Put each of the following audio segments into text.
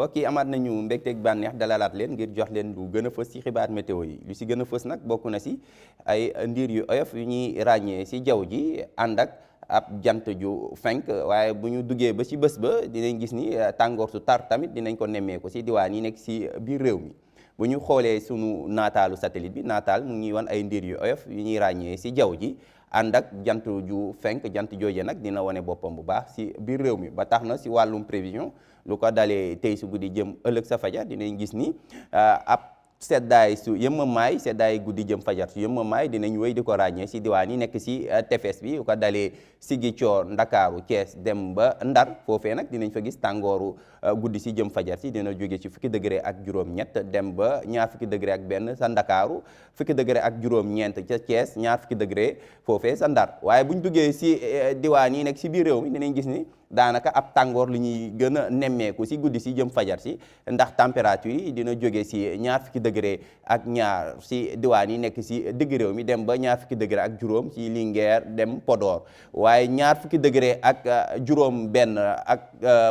mbokk yi amaat nañu mbégteeg bànneex dalalaat leen ngir jox leen lu gën a fës ci xibaar météo yi lu ci gën a fës nag bokk na ci ay ndiir yu oyof yu ñuy ràññee ci jaww ji ànd ak ab jant ju fenk waaye bu ñu duggee ba ci bés ba dinañ gis ni tàngoor su tar tamit dinañ ko nemmeeku ci diwaan yi nekk ci biir réew mi. bu ñu xoolee sunu naataalu satellite bi naataal mu ngi wan ay ndiir yu oyof yu ñuy ràññee ci jaww ji ànd ak jant ju fenk jant jooje nag dina wane boppam bu baax ci biir réew mi ba tax na ci wàllum prévision lu ko dalee tey su guddi jëm ëllëg sa fajar dinañ gis ni ab seddaay su yëmmamaay seddaay guddi jëm fajar su yëmmamaay dinañ wéy di ko ràññee ci diwaan yi nekk ci tefes bi lu ko dalee Ziguinchor Ndakaaru Thiès dem ba Ndar foofee nag dinañ fa gis tàngooru guddi ci jëm fajar ci dina jóge ci fukki degré ak juróom-ñett dem ba ñaar fukki degré ak benn sa Ndakaaru fukki degré ak juróom-ñeent ca Thiès ñaar fukki degré foofee sa Ndar waaye buñ duggee ci diwaan yi nekk ci biir réew mi dinañ gis ni daanaka ab tàngoor li ñuy gën a nemmeeku ci guddi ci jëm fajar ci ndax température yi dina jóge ci ñaar fukki degré ak ñaar ci diwaan yi nekk ci digg réew mi dem ba ñaar fukki degré ak juróom ci Linguère dem Podor waaye ñaar fukki degré ak juróom benn ak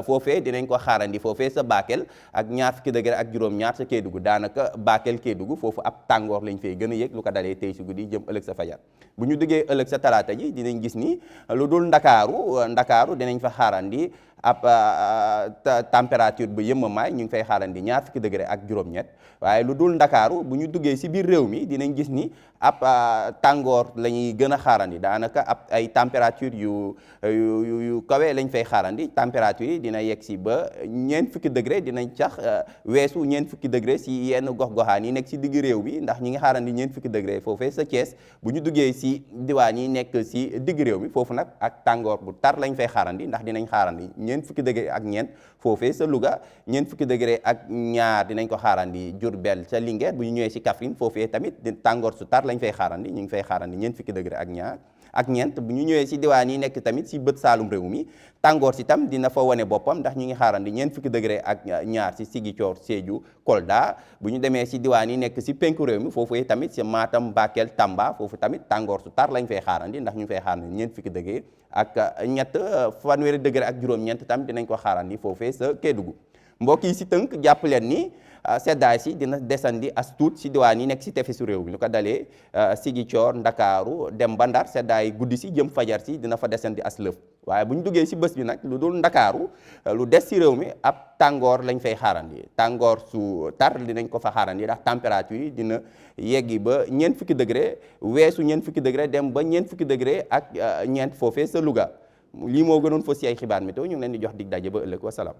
foofee dinañ ko xaarandi foofee sa Bakel ak ñaar fukki degré ak juróom ñaar sa Kédougou daanaka Bakel Kédougou foofu ab tàngoor lañ fay gën a yëg lu ko dalee tey ci guddi jëm ëllëg sa fajar bu ñu duggee ëllëg sa talaata ji dinañ gis ni lu dul Ndakaaru dinañ fa xaarandi ab température bu yëmmamaay ñu ngi fay xaarandi ñaar fukki degré ak juróom-ñett waaye lu dul Ndakaaru bu ñu duggee ci biir réew mi dinañ gis ni ab tàngoor la ñuy gën a xaarandi daanaka ab ay température yu kawe lañ fay xaarandi température yi dina yegg ci ba ñeent fukki degré dinañ cax weesu ñeent fukki degré ci yenn gox-goxaan yi nekk ci digg réew mi ndax ñi ngi xaarandi ñeent fukki degré foofee sa Thiès bu ñu duggee ci diwaan yi nekk ci digg réew mi foofu nag ak tàngoor bu tar lañ fay xaarandi ndax dinañ xaarandi ñeent fukki degré ak ñeent foofee sa Louga ñeent fukki degré ak ñaar dinañ ko xaarandi Diourbel ca Linguère bu ñu ñëwee ci Kaffrine foofee tamit tàngoor su tar lañ fay xaarandi ñu ngi fay xaarandi ñeent fukki degré ak ñaar ak ñeent bu ñu ñëwee ci diwaan yi nekk tamit ci bët saalum réew mi tàngoor ci tam dina fa wane boppam ndax ñu ngi xaarandi ñeent fukki degré ak ñaar ci Ziguinchor Sédhiou Kolda bu ñu demee ci diwaan yi nekk ci penku réew mi foofu tamit ci Matam Bakel Tamba foofu tamit tàngoor su tar lañ fay xaarandi ndax ñu ngi fay xaarandi ñeent fukki degré ak ñett fanweeri degré ak juróom-ñeent tam dinañ ko xaarandi foofee sa Kédougou mbokk yi ci tënk jàpp leen ni seddaay si dina desandi as tuut ci diwaan yi nekk ci tefesu réew mi lu ko dalee Ziguinchor Ndakaaru dem ba Ndar seddaay guddi ci jëm fajar si dina fa desandi as lëf waaye bu ñu duggee ci bés bi nag lu dul Ndakaaru lu des ci réew mi ab tàngoor lañ fay xaarandi tàngoor su tar dinañ ko fa xaarandi ndax température yi dina yeggi ba ñeent fukki degré weesu ñeent fukki degré dem ba ñeent fukki degré ak ñeent foofee sa Louga lii moo gënoon fës ci ay xibaar météo ñu ngi leen di jox dig daje ba ëllëg wasalaam